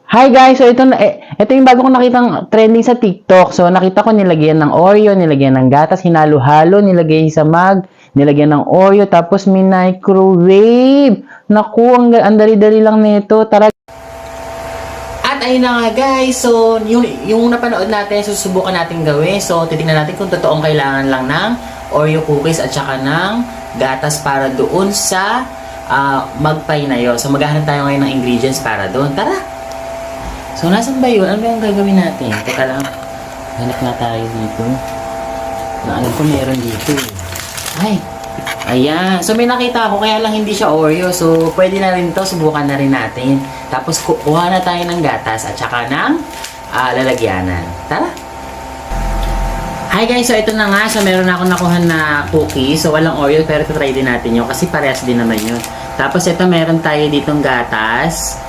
Hi guys, so ito yung bago ko nakitang trending sa TikTok. So nakita ko nilagyan ng Oreo, nilagyan ng gatas, hinalo-halo, nilagay sa mug, nilagyan ng Oreo, tapos may microwave. Naku, ang dali-dali lang nito. Tara. At ayun na nga guys, so yung napanood natin, susubukan natin gawin. So titingnan natin kung totoong kailangan lang ng Oreo cookies at saka ng gatas para doon sa mug pie na yun. So maghahanap tayo ngayon ng ingredients para doon. Tara! So, nasan ba yun? Ano ba yung gagawin natin? Teka lang. Hanap nga tayo dito. Alam ko meron dito. Ay! Ayan. So, may nakita ako. Kaya lang hindi siya Oreo. So, pwede na rin to. Subukan na rin natin. Tapos, kuha na tayo ng gatas at saka ng lalagyanan. Tara! Hi guys! So, ito na nga. So, meron na akong nakuha na cookie. So, walang Oreo. Pero try din natin yun. Kasi parehas din naman yun. Tapos, ito meron tayo ditong gatas.